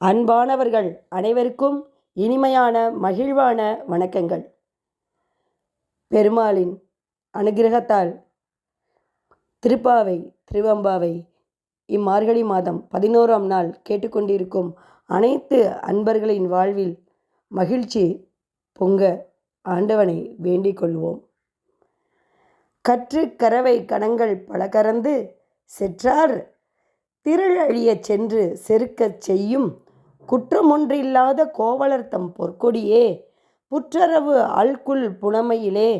அன்பானவர்கள் அனைவருக்கும் இனிமையான மகிழ்வான வணக்கங்கள். பெருமாளின் அனுகிரகத்தால் திருப்பாவை திருவம்பாவை இம்மார்கழி மாதம் 11ஆம் நாள் கேட்டுக்கொண்டிருக்கும் அனைத்து அன்பர்களின் வாழ்வில் மகிழ்ச்சி பொங்க ஆண்டவனை வேண்டிக் கொள்வோம். கற்று கரவை கணங்கள் பல கறந்து செற்றார் திரளழியச் சென்று செருக்கச் செய்யும் குற்றமொன்றில்லாத கோவலர்தம் பொற்கொடியே புற்றரவு அல்குல் புனமையிலே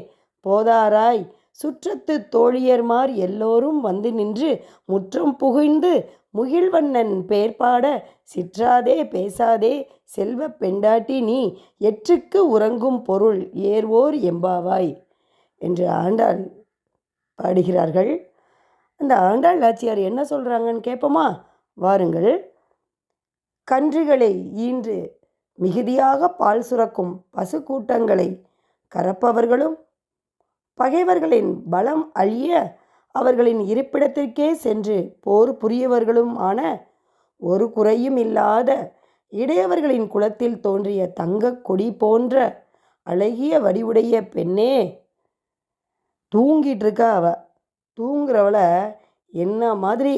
போதாராய் சுற்றத்து தோழியர்மார் எல்லோரும் வந்து நின்று முற்றம் புகுந்து முகிழ்வண்ணன் பேர்பாட சிற்றாதே பேசாதே செல்வ பெண்டாட்டி நீ எற்றுக்கு உறங்கும் பொருள் ஏர்வோர் எம்பாவாய் என்று ஆண்டாள் பாடுகிறார்கள். அந்த ஆண்டாள் நாச்சியார் என்ன சொல்கிறாங்கன்னு கேட்போமா? வாருங்கள். கன்றுகளை ஈன்று மிகுதியாக பால் சுரக்கும் பசு கூட்டங்களை கறப்பவர்களும் பகைவர்களின் பலம் அழிய அவர்களின் இருப்பிடத்திற்கே சென்று போர் புரியவர்களும் ஆன ஒரு குறையும் இல்லாத இடையவர்களின் குலத்தில் தோன்றிய தங்க கொடி போன்ற அழகிய வடிவுடைய பெண்ணே, தூங்கிட்டு இருக்கா அவ. தூங்குறவளை என்ன மாதிரி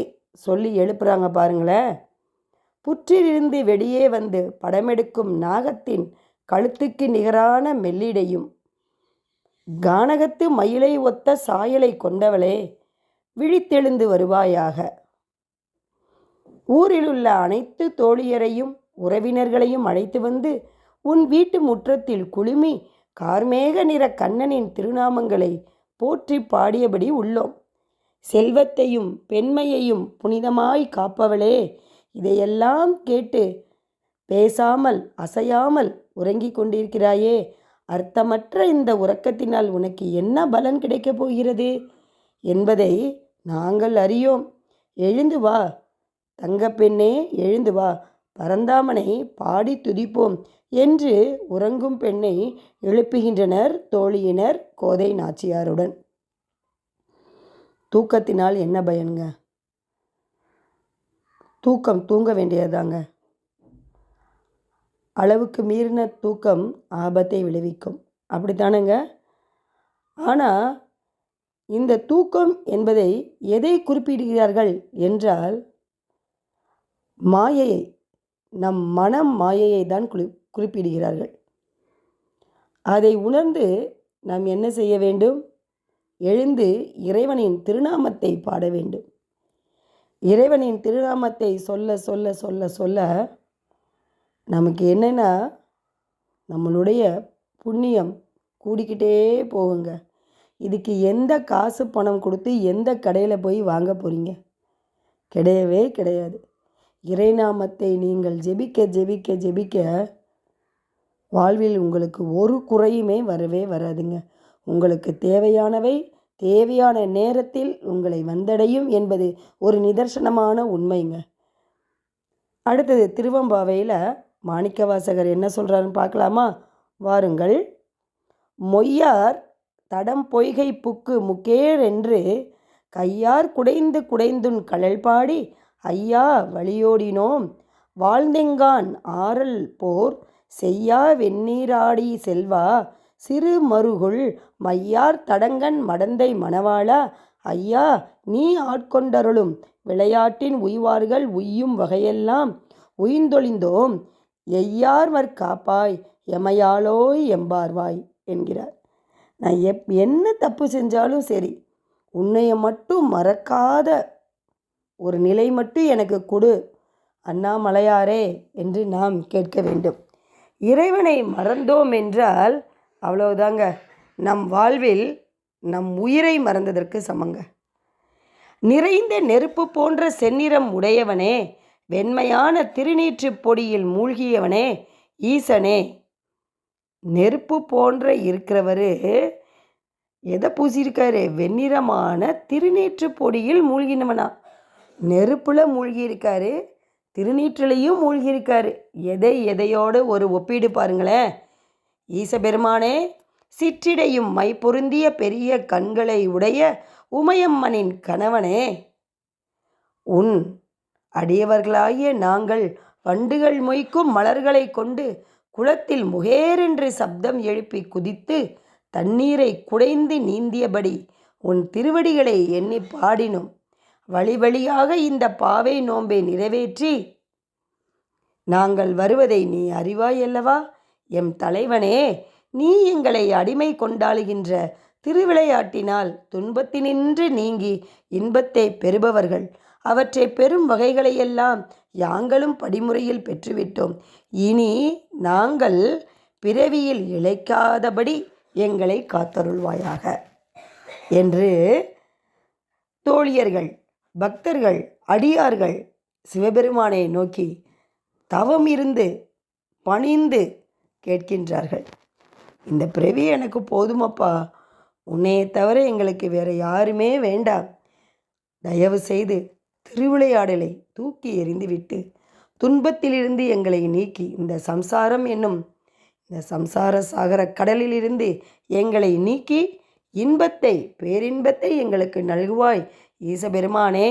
சொல்லி எழுப்புறாங்க பாருங்களேன். புற்றிலிருந்து வெளியே வந்து படமெடுக்கும் நாகத்தின் கழுத்துக்கு நிகரான மெல்லிடையும் கானகத்து மயிலை ஒத்த சாயலை கொண்டவளே, விழித்தெழுந்து வருவாயாக. ஊரிலுள்ள அனைத்து தோழியரையும் உறவினர்களையும் அழைத்து வந்து உன் வீட்டு முற்றத்தில் குழுமி கார்மேக நிற கண்ணனின் திருநாமங்களை போற்றி பாடியபடி உள்ளோம். செல்வத்தையும் பெண்மையையும் புனிதமாய் காப்பவளே, இதையெல்லாம் கேட்டு பேசாமல் அசையாமல் உறங்கிக் கொண்டிருக்கிறாயே, அர்த்தமற்ற இந்த உறக்கத்தினால் உனக்கு என்ன பலன் கிடைக்கப் போகிறது என்பதை நாங்கள் அறியோம். எழுந்து வா தங்கப்பெண்ணே, எழுந்து வா, பரந்தாமனை பாடி துதிப்போம் என்று உறங்கும் பெண்ணை எழுப்புகின்றனர் தோழியினர் கோதை நாச்சியாருடன். தூக்கத்தினால் என்ன பயனுங்க? தூங்க வேண்டியதாங்க. அளவுக்கு மீறின தூக்கம் ஆபத்தை விளைவிக்கும், அப்படித்தானேங்க? ஆனால் இந்த தூக்கம் என்பதை எதை குறிப்பிடுகிறார்கள் என்றால் மாயையை, நம் மனம் மாயையை தான் குறிப்பிடுகிறார்கள். அதை உணர்ந்து நாம் என்ன செய்ய வேண்டும்? எழுந்து இறைவனின் திருநாமத்தை பாட வேண்டும். இறைவனின் திருநாமத்தை சொல்ல சொல்ல சொல்ல சொல்ல நமக்கு என்னென்னா நம்மளுடைய புண்ணியம் கூடிக்கிட்டே போகுங்க. இதுக்கு எந்த காசு பணம் கொடுத்து எந்த கடையில் போய் வாங்க போகிறீங்க? கிடையவே கிடையாது. இறைநாமத்தை நீங்கள் ஜெபிக்க ஜெபிக்க ஜெபிக்க வாழ்வில் உங்களுக்கு ஒரு குறையுமே வரவே வராதுங்க. உங்களுக்கு தேவையானவை தேவையான நேரத்தில் உங்களை வந்தடையும் என்பது ஒரு நிதர்சனமான உண்மைங்க. அடுத்தது திருவம்பாவையில் மாணிக்கவாசகர் என்ன சொல்கிறாருன்னு பார்க்கலாமா? வாருங்கள். மொய்யார் தடம் பொய்கை புக்கு முக்கேர் என்று கையார் குடைந்து குடைந்துன் கழல் பாடி ஐயா வழியோடினோம் வாழ்ந்தெங்கான் ஆரல் போர் செய்யா வெந்நீராடி செல்வா சிறு மருகுள் மையார் தடங்கன் மடந்தை மணவாளா ஐயா நீ ஆட்கொண்டருளும் விளையாட்டின் உய்வார்கள் உய்யும் வகையெல்லாம் உய்ந்தொழிந்தோம் எய்யார்வர் காப்பாய் எமையாலோய் எம்பார்வாய் என்கிறார். நான் என்ன தப்பு செஞ்சாலும் சரி, உன்னைய மட்டும் மறக்காத ஒரு நிலை மட்டும் எனக்கு கொடு அண்ணாமலையாரே என்று நாம் கேட்க வேண்டும். இறைவனை மறந்தோம் என்றால் அவ்வளவுதாங்க, நம் வாழ்வில் நம் உயிரை மறந்ததற்கு சமங்க. நிறைந்த நெருப்பு போன்ற செந்நிறம் உடையவனே, வெண்மையான திருநீற்று பொடியில் மூழ்கியவனே, ஈசனே. நெருப்பு போன்ற இருக்கிறவர் எதை பூசியிருக்காரு? வெண்ணிறமான திருநீற்று பொடியில் மூழ்கினவனா? நெருப்பில் மூழ்கியிருக்காரு, திருநீற்றிலையும் மூழ்கியிருக்காரு. எதையோடு ஒரு ஒப்பீடு பாருங்களேன். ஈசபெருமானே, சிற்றிடையும் மை பொருந்திய பெரிய கண்களை உடைய உமையம்மனின் கணவனே, உன் அடியவர்களாகிய நாங்கள் வண்டுகள் மொய்க்கும் மலர்களை கொண்டு குளத்தில் முகேரென்று சப்தம் எழுப்பி குதித்து தண்ணீரை குடைந்து நீந்தியபடி உன் திருவடிகளை எண்ணி பாடினோம். வழி வழியாக இந்த பாவை நோன்பை நிறைவேற்றி நாங்கள் வருவதை நீ அறிவாய் அல்லவா? எம் தலைவனே, நீ எங்களை அடிமை கொண்டாளுகின்ற திருவிளையாட்டினால் துன்பத்தினின்று நீங்கி இன்பத்தை பெறுபவர்கள். அவற்றை பெறும் வகைகளையெல்லாம் யாங்களும் படிமுறையில் பெற்றுவிட்டோம். இனி நாங்கள் பிறவியில் இழைக்காதபடி எங்களை காத்தருள்வாயாக என்று தோழியர்கள், பக்தர்கள், அடியார்கள் சிவபெருமானை நோக்கி தவம் இருந்து பணிந்து கேட்கின்றார்கள். இந்த பிறவி எனக்கு போதுமப்பா, உன்னையை தவிர எங்களுக்கு வேறு யாருமே வேண்டாம். தயவு செய்து திருவிளையாடலை தூக்கி எறிந்துவிட்டு துன்பத்திலிருந்து எங்களை நீக்கி இந்த சம்சாரம் என்னும் இந்த சம்சார சாகர கடலிலிருந்து எங்களை நீக்கி இன்பத்தை, பேரின்பத்தை எங்களுக்கு நல்குவாய் ஈசபெருமானே.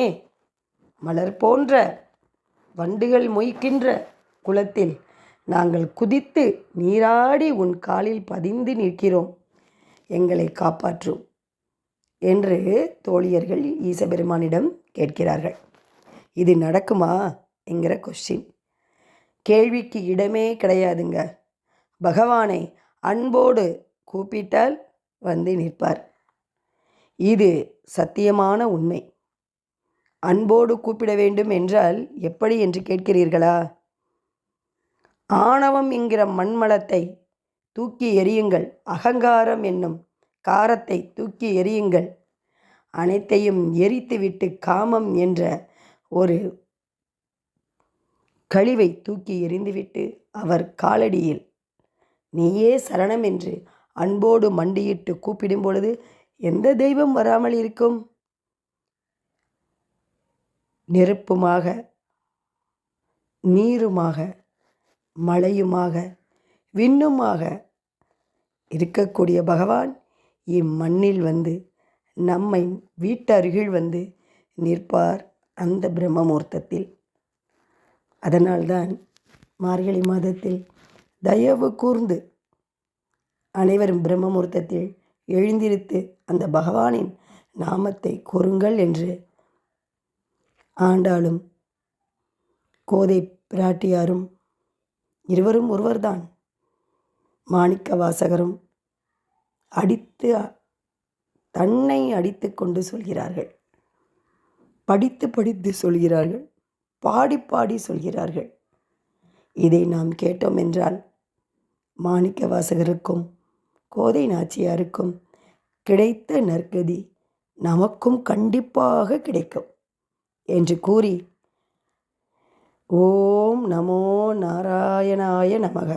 மலர் போன்ற வண்டுகள் மொய்க்கின்ற குளத்தில் நாங்கள் குதித்து நீராடி உன் காலில் பதிந்து நிற்கிறோம், எங்களை காப்பாற்றும் என்று தோழியர்கள் ஈசபெருமானிடம் கேட்கிறார்கள். இது நடக்குமா என்கிற கொஸ்டின், கேள்விக்கு இடமே கிடையாதுங்க. பகவானை அன்போடு கூப்பிட்டால் வந்து நிற்பார். இது சத்தியமான உண்மை. அன்போடு கூப்பிட வேண்டும் என்றால் எப்படி என்று கேட்கிறீர்களா? ஆணவம் என்கிற மண்மலத்தை தூக்கி எறியுங்கள், அகங்காரம் என்னும் காரத்தை தூக்கி எறியுங்கள், அனைத்தையும் எரித்துவிட்டு காமம் என்ற ஒரு கழிவை தூக்கி எறிந்துவிட்டு அவர் காலடியில் நீயே சரணம் என்று அன்போடு மண்டியிட்டு கூப்பிடும் பொழுது எந்த தெய்வம் வராமல் இருக்கும்? நெருப்புமாக, நீருமாக, மழையுமாக, விண்ணுமாக இருக்கக்கூடிய பகவான் இம்மண்ணில் வந்து நம்மை வீட்டருகில் வந்து நிற்பார் அந்த பிரம்மமுகூர்த்தத்தில். அதனால்தான் மார்கழி மாதத்தில் தயவு கூர்ந்து அனைவரும் பிரம்மமுகூர்த்தத்தில் எழுந்திருத்து அந்த பகவானின் நாமத்தை கூறுங்கள் என்று ஆண்டாளும் கோதை பிராட்டியாரும் இருவரும் ஒருவர்தான். மாணிக்க வாசகரும் அடித்து தன்னை அடித்து கொண்டு சொல்கிறார்கள், படித்து படித்து சொல்கிறார்கள், பாடி பாடி சொல்கிறார்கள். இதை நாம் கேட்டோம் என்றால் மாணிக்க வாசகருக்கும் கோதை நாச்சியாருக்கும் கிடைத்த நற்கதி நமக்கும் கண்டிப்பாக கிடைக்கும் என்று கூறி, ஓம் நமோ நாராயணாய நமக,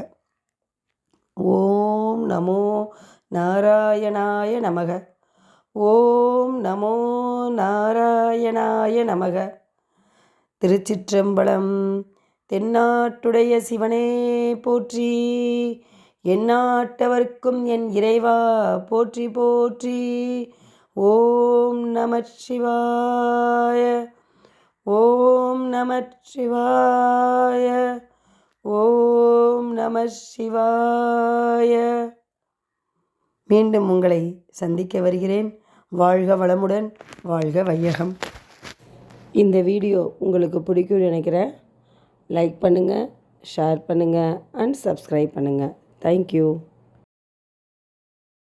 ஓம் நமோ நாராயணாய நமக, ஓம் நமோ நாராயணாய நமக. திருச்சிற்றம்பலம். தென்னாட்டுடைய சிவனே போற்றி, எந்நாட்டவர்க்கும் என் இறைவா போற்றி போற்றி. ஓம் நமச்சிவாய, ஓம் நமச்சிவாய, ஓம் நமசிவாய. மீண்டும் உங்களை சந்திக்க வருகிறேன். வாழ்க வளமுடன், வாழ்க வையகம். இந்த வீடியோ உங்களுக்கு பிடிக்கும்னு நினைக்கிறேன். லைக் பண்ணுங்கள், ஷேர் பண்ணுங்கள் அண்ட் சப்ஸ்கிரைப் பண்ணுங்கள். தேங்க்யூ.